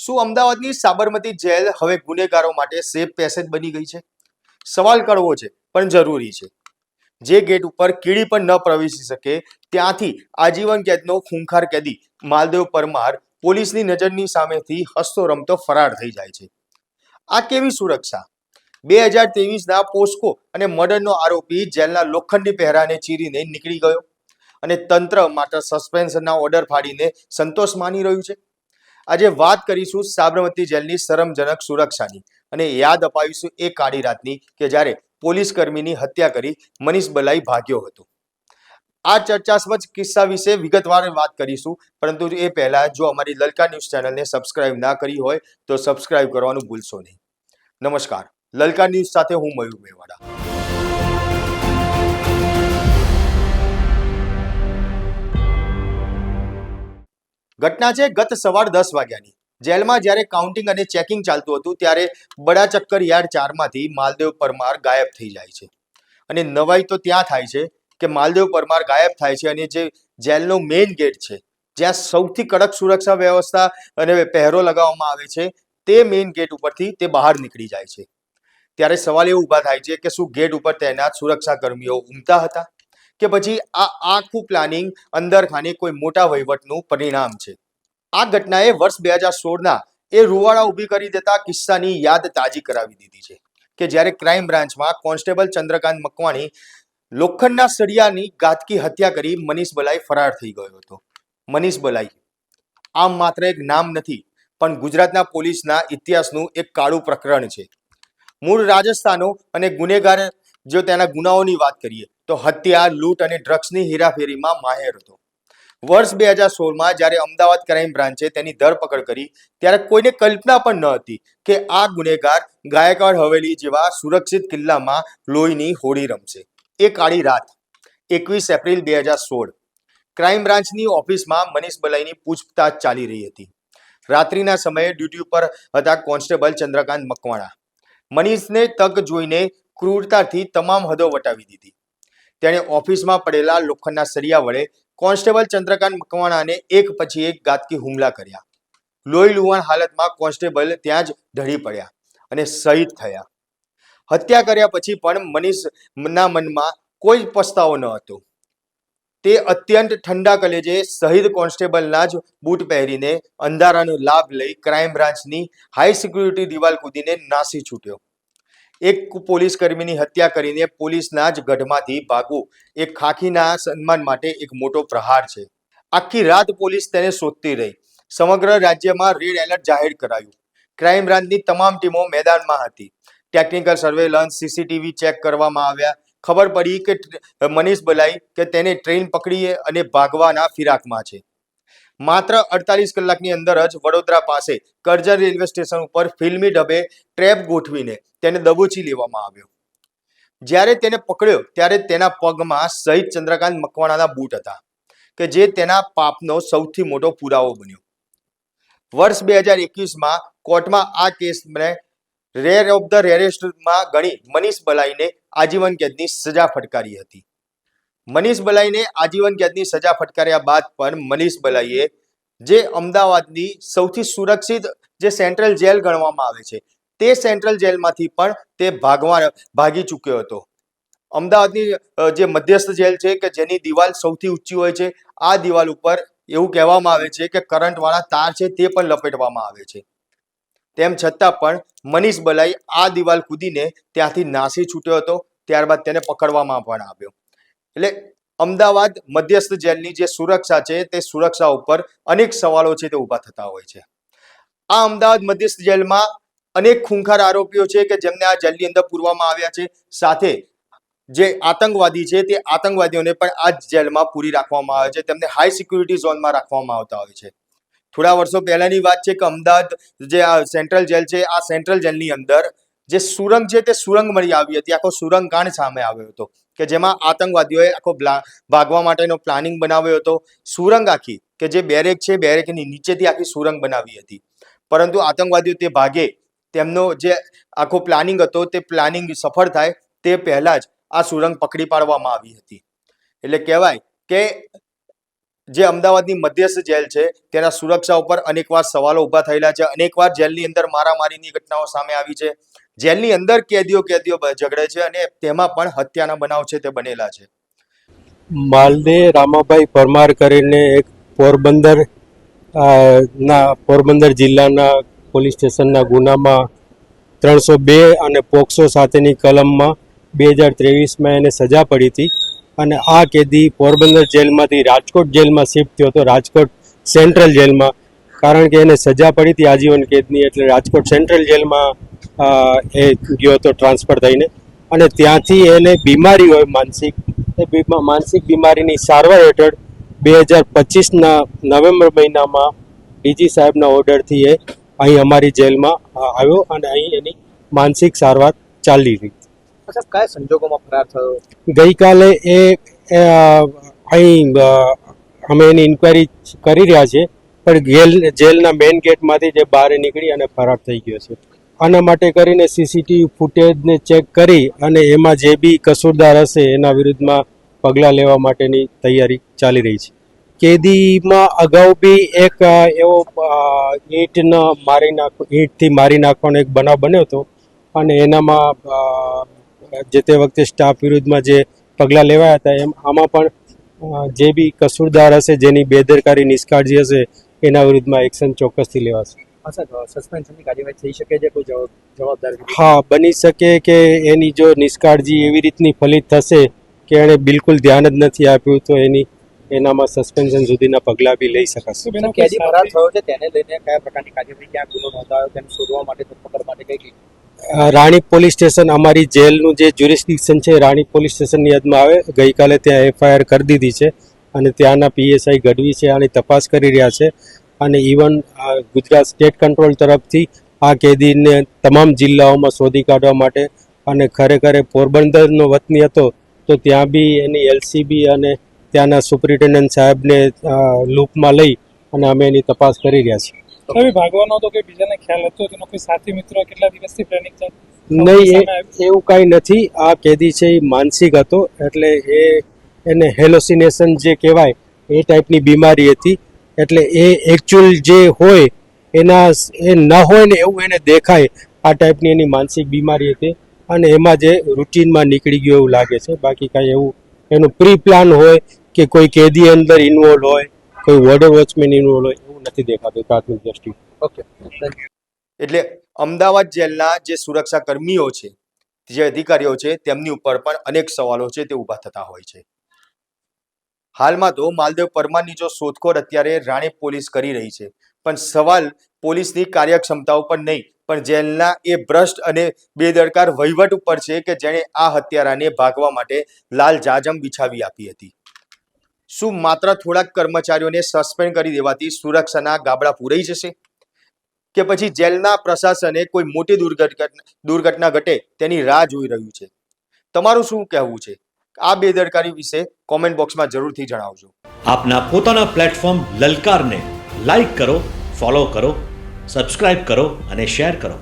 શું અમદાવાદની સાબરમતી જેલ હવે ગુનેગારો માટે સેફ પેસેજ બની ગઈ છે? સવાલ કરવો છે પણ જરૂરી છે. જે ગેટ ઉપર કીડી પણ ન પ્રવેશી શકે ત્યાંથી આજીવન કેદનો ખૂંખાર કેદી માલદેવ પરમાર પોલીસની નજરની સામેથી હસતો રમતો ફરાર થઈ જાય છે. આ કેવી સુરક્ષા? 2023ના પોસ્કો અને મર્ડરનો આરોપી જેલના લોખંડી પહેરાને ચીરીને નીકળી ગયો અને તંત્ર માત્ર સસ્પેન્શનના ઓર્ડર ફાડીને સંતોષ માની રહ્યું છે. આજે વાત કરીશું સાબરમતી જેલની શરમજનક સુરક્ષાની અને યાદ અપાવીશું એ કાળી રાતની કે જ્યારે પોલીસ કર્મીની હત્યા કરી મનીષ બલાઈ ભાગ્યો હતો. આ ચર્ચાસ્પદ કિસ્સા વિશે વિગતવાર વાત કરીશું, પરંતુ એ પહેલા જો અમારી લલકા ન્યૂઝ ચેનલને સબસ્ક્રાઇબ ના કરી હોય તો સબસ્ક્રાઇબ કરવાનું ભૂલશો નહીં. નમસ્કાર, લલકા ન્યૂઝ સાથે હું મયુર મેવાડા. ઘટના છે ગત સવાર 10 વાગ્યાની. જેલમાં જ્યારે કાઉન્ટિંગ અને ચેકિંગ ચાલતું હતું ત્યારે બડા ચક્કર યાર્ડ 4માંથી માલદેવ પરમાર ગાયબ થઈ જાય છે. અને નવાઈ તો ત્યાં થાય છે કે માલદેવ પરમાર ગાયબ થાય છે અને જે જેલનો મેઇન ગેટ છે, જ્યાં સૌથી કડક સુરક્ષા વ્યવસ્થા અને પહેરો લગાવવામાં આવે છે, તે મેઇન ગેટ ઉપરથી તે બહાર નીકળી જાય છે. ત્યારે સવાલ એ ઊભા થાય છે કે શું ગેટ ઉપર તૈનાત સુરક્ષા કર્મીઓ ઊંઘતા હતા કે પછી આ આખું પ્લાનિંગ અંદર ખાને કોઈ મોટા વહીવટનું પરિણામ છે? આ ઘટનાએ વર્ષ 2016ના એ રૂવાડા ઊભી કરી દેતા કિસ્સાની યાદ તાજી કરાવી દીધી છે કે જ્યારે ક્રાઇમ બ્રાન્ચમાં કોન્સ્ટેબલ ચંદ્રકાંત મકવાણી લોખંડના સળિયાની ઘાતકી હત્યા કરી મનીષ બલાઈ ફરાર થઈ ગયો હતો. મનીષ બલાઈ આમ માત્ર એક નામ નથી, પણ ગુજરાતના પોલીસના ઇતિહાસનું એક કાળું પ્રકરણ છે. મૂળ રાજસ્થાનો અને ગુનેગાર જો તેના ગુનાઓની વાત કરીએ તો હત્યા, લૂંટ અને ડ્રગ્સની હેરાફેરીમાં માહેર હતો. વર્ષ 2016માં જ્યારે અમદાવાદ ક્રાઇમ બ્રાન્ચે તેની ધરપકડ કરી ત્યારે કોઈને કલ્પના પણ ન હતી કે આ ગુનેગાર ગાયકવાડ હવેલી જેવા સુરક્ષિત કિલ્લામાં લોહીની હોળી રમશે. એ કાળી રાત 21 એપ્રિલ 2016 ક્રાઇમ બ્રાન્ચની ઓફિસમાં મનીષ બલાઈની પૂછતાછ ચાલી રહી હતી. રાત્રિના સમયે ડ્યુટી ઉપર હતા કોન્સ્ટેબલ ચંદ્રકાંત મકવાણા. મનીષને તક જોઈને ક્રૂરતાથી તમામ હદો વટાવી દીધી. તેણે ઓફિસમાં પડેલા લોખંડના સળિયા વડે કોન્સ્ટેબલ ચંદ્રકાંત મકવાણાને એક પછી એક ઘાતકી હુમલા કર્યા. લોહી લુહાણ હાલતમાં કોન્સ્ટેબલ ત્યાં જ ઢળી પડ્યા અને શહીદ થયા. હત્યા કર્યા પછી પણ મનીષના મનમાં કોઈ પસ્તાવો ન હતો. તે અત્યંત ઠંડા કલેજે શહીદ કોન્સ્ટેબલના જ બૂટ પહેરીને અંધારાનો લાભ લઈ ક્રાઇમ બ્રાન્ચની હાઈ સિક્યુરિટી દિવાલ કૂદીને નાસી છૂટ્યો. એક પોલીસ કર્મીની હત્યા કરીને પોલીસના જ ગઢમાંથી ભાગવું એ ખાખીના સન્માન માટે એક મોટો પ્રહાર છે. આખી રાત પોલીસ તેને શોધતી રહી. સમગ્ર રાજ્યમાં રેડ એલર્ટ જાહેર કરાયું. ક્રાઇમ બ્રાન્ચની તમામ ટીમો મેદાનમાં હતી. ટેકનિકલ સર્વેલન્સ, સીસીટીવી ચેક કરવામાં આવ્યા. ખબર પડી કે મનીષ બલાઈ કે તેને ટ્રેન પકડી અને ભાગવાના ફિરાકમાં છે. માત્ર 48 કલાકની અંદર જ વડોદરા પાસે કરજણ રેલવે સ્ટેશન ઉપર ફિલ્મી ઢબે ટ્રેપ ગોઠવીને તેને દબોચી લેવામાં આવ્યો. જ્યારે તેને પકડ્યો ત્યારે તેના પગમાં શહીદ ચંદ્રકાંત મકવાણાના બૂટ હતા કે જે તેના પાપનો સૌથી મોટો પુરાવો બન્યો. વર્ષ 2021માં કોર્ટમાં આ કેસને રેર ઓફ ધ રેરેસ્ટમાં ગણી મનીષ બલાઈને આજીવન કેદની સજા ફટકારી હતી. મનીષ બલાઈને આજીવન કેદની સજા ફટકાર્યા બાદ પણ મનીષ બલાઈએ જે અમદાવાદની સૌથી સુરક્ષિત જે સેન્ટ્રલ જેલ ગણવામાં આવે છે, તે સેન્ટ્રલ જેલમાંથી પણ તે ભાગી ચૂક્યો હતો. અમદાવાદની જે મધ્યસ્થ જેલ છે કે જેની દિવાલ સૌથી ઊંચી હોય છે, આ દિવાલ ઉપર એવું કહેવામાં આવે છે કે કરંટવાળા તાર છે તે પણ લપેટવામાં આવે છે. તેમ છતાં પણ મનીષ બલાઈ આ દિવાલ કૂદીને ત્યાંથી નાસી છૂટ્યો હતો. ત્યારબાદ તેને પકડવામાં પણ આવ્યો. એટલે અમદાવાદ મધ્યસ્થ જેલની જે સુરક્ષા છે તે સુરક્ષા ઉપર અનેક સવાલો છે તે ઊભા થતા હોય છે. આ અમદાવાદ મધ્યસ્થ જેલમાં અનેક ખૂંખાર આરોપીઓ છે કે જેમને આ જેલની અંદર પૂરવામાં આવ્યા છે. સાથે જે આતંકવાદી છે તે આતંકવાદીઓને પણ આ જેલમાં પૂરી રાખવામાં આવે છે. તેમને હાઈ સિક્યુરિટી ઝોનમાં રાખવામાં આવતા હોય છે. થોડા વર્ષો પહેલાની વાત છે કે અમદાવાદ જે આ સેન્ટ્રલ જેલ છે, આ સેન્ટ્રલ જેલની અંદર જે સુરંગ છે તે સુરંગ મળી આવી હતી. આખો સુરંગ કાંડ સામે આવ્યો હતો કે જેમાં આતંકવાદીઓએ આખો ભાગવા માટેનો પ્લાનિંગ બનાવ્યો હતો. સુરંગ આખી કે જે બેરેક છે, બેરેકની નીચેથી આખી સુરંગ બનાવી હતી. પરંતુ આતંકવાદીઓ તે ભાગે તેમનો જે આખો પ્લાનિંગ હતો તે પ્લાનિંગ સફળ થાય તે પહેલા જ આ સુરંગ પકડી પાડવામાં આવી હતી. એટલે કહેવાય કે જે અમદાવાદની મધ્યસ્થ જેલ છે તેના સુરક્ષા ઉપર અનેકવાર સવાલો ઊભા થયેલા છે. અનેકવાર જેલની અંદર મારામારીની ઘટનાઓ સામે આવી છે. જેલની અંદર કેદીઓ ઝઘડે છે અને તેમાં પણ હત્યાના બનાવ છે તે બનેલા છે. માલદે રામાભાઈ પરમાર કરીને એક પોરબંદર જિલ્લાના પોલીસ સ્ટેશનના ગુનામાં 302 અને પોક્સો સાથેની કલમમાં 2023માં એને સજા પડી હતી. અને આ કેદી પોરબંદર જેલમાંથી રાજકોટ જેલમાં શિફ્ટ થયો હતો, રાજકોટ સેન્ટ્રલ જેલમાં. કારણ કે એને સજા પડી હતી આજીવન કેદની, એટલે રાજકોટ સેન્ટ્રલ જેલમાં એ ગયો હતો ટ્રાન્સફર થઈને. અને ત્યાંથી એને બીમારી હોય માનસિક, એ માનસિક બીમારીની સારવાર હેઠળ 2025ના નવેમ્બર મહિનામાં ડીજી સાહેબના ઓર્ડરથી એ અહીં અમારી જેલમાં આવ્યો અને અહીં એની માનસિક સારવાર ચાલી રહી. કયા સંજોગોમાં ફરાર થયો? ગઈકાલે એ અહીં અમે એની ઇન્ક્વાયરી કરી રહ્યા છીએ, પણ જેલના મેઇન ગેટમાંથી જે બહાર નીકળી અને ફરાર થઈ ગયો છે. આના માટે કરીને સીસીટીવી ફૂટેજને ચેક કરી અને એમાં જે બી કસૂરદાર હશે એના વિરુદ્ધમાં પગલાં લેવા માટેની તૈયારી ચાલી રહી છે. કેદીમાં અગાઉ બી એક એવો ઈંટથી મારી નાખવાનો એક બનાવ બન્યો હતો અને એનામાં જે તે વખતે સ્ટાફ વિરુદ્ધમાં જે પગલાં લેવાયા હતા એમ આમાં પણ જે બી કસૂરદાર હશે, જેની બેદરકારી નિષ્કાળજી હશે, એના વિરુદ્ધમાં એક્શન ચોક્કસથી લેવાશે. સસ્પેન્શનની કાર્યવાહી થઈ શકે છે? કોઈ જવાબદાર? હા, બની શકે કે એની જો નિષ્કાળજી એવી રીતની ફલિત થશે કે એણે બિલકુલ ધ્યાન જ નથી આપ્યું, તો એનામાં સસ્પેન્શન સુધીના પગલાં બી લઈ શકાશે. કેદી ફરાર થયો છે તેને લઈને કયા પ્રકારની કાર્યવાહી, ક્યાં ગુનો નોંધાયો, તેને શોધવા માટે, ધરપકડ માટે કઈ? રાણીપ પોલીસ સ્ટેશન, અમારી જેલનું જે જ્યુરિસ્ડિક્શન છે રાણીપ પોલીસ સ્ટેશનની હદમાં આવે. ગઈકાલે ત્યાં એફઆઈઆર કરી દીધી છે અને ત્યાંના પીએસઆઈ ગઢવી છે આની તપાસ કરી રહ્યા છે. અને ઇવન ગુજરાત સ્ટેટ કંટ્રોલ તરફથી આ કેદીને તમામ જિલ્લાઓમાં શોધી કાઢવા માટે, અને ખરેખર પોરબંદરનો વતની હતો તો ત્યાં બી એની એલસીબી અને ત્યાંના સુપ્રિન્ટેન્ડન્ટ સાહેબને લૂપમાં લઈ અને અમે એની તપાસ કરી રહ્યા છીએ. ભાગવાનો હતો કે બીજાને ખ્યાલ હતો, તેનો કોઈ સાથી મિત્રો કેટલા દિવસથી પ્લાનિંગ ચાલુ? નહીં, એવું કાંઈ નથી. આ કેદી છે એ માનસિક હતો, એટલે એને હેલોસિનેશન જે કહેવાય એ ટાઈપની બીમારી હતી. એટલે એ એકચ્યુઅલ જે હોય એ ન હોય ને એવું એને દેખાય, આ ટાઈપની એની માનસિક બીમારી હતી. અને એમાં જે રૂટીનમાં નીકળી ગયું એવું લાગે છે. બાકી કાંઈ એવું એનું પ્રી પ્લાન હોય કે કોઈ કેદી અંદર ઇન્વોલ્વ હોય, કોઈ વોર્ડર વોચમેન ઇન્વોલ્વ હોય, એવું નથી દેખાતું પ્રાથમિક દ્રષ્ટિએ. ઓકે. એટલે અમદાવાદ જેલના જે સુરક્ષા કર્મીઓ છે, જે અધિકારીઓ છે, તેમની ઉપર પણ અનેક સવાલો છે તે ઊભા થતા હોય છે. હાલમાં તો માલદેવ પરમારની જો શોધખોળ અત્યારે રાણીપ પોલીસ કરી રહી છે, પણ સવાલ પોલીસની કાર્યક્ષમતા ઉપર નહીં, પણ જેલના એ ભ્રષ્ટ અને બેદરકાર વહીવટ ઉપર છે કે જેણે આ હત્યારાને ભાગવા માટે લાલ જાજમ બિછાવી આપી હતી. શું માત્ર થોડાક કર્મચારીઓને સસ્પેન્ડ કરી દેવાથી સુરક્ષાના ગાબડા પૂરાઈ જશે, કે પછી જેલના પ્રશાસને કોઈ મોટી દુર્ઘટના ઘટે તેની રાહ જોઈ રહ્યું છે? તમારું શું કહેવું છે? આ બેદરકારી વિશે કોમેન્ટ બોક્સમાં જરૂરથી જણાવજો. આપના પોતાના પ્લેટફોર્મ લલકારને લાઈક કરો, ફોલો કરો, સબસ્ક્રાઇબ કરો અને શેર કરો.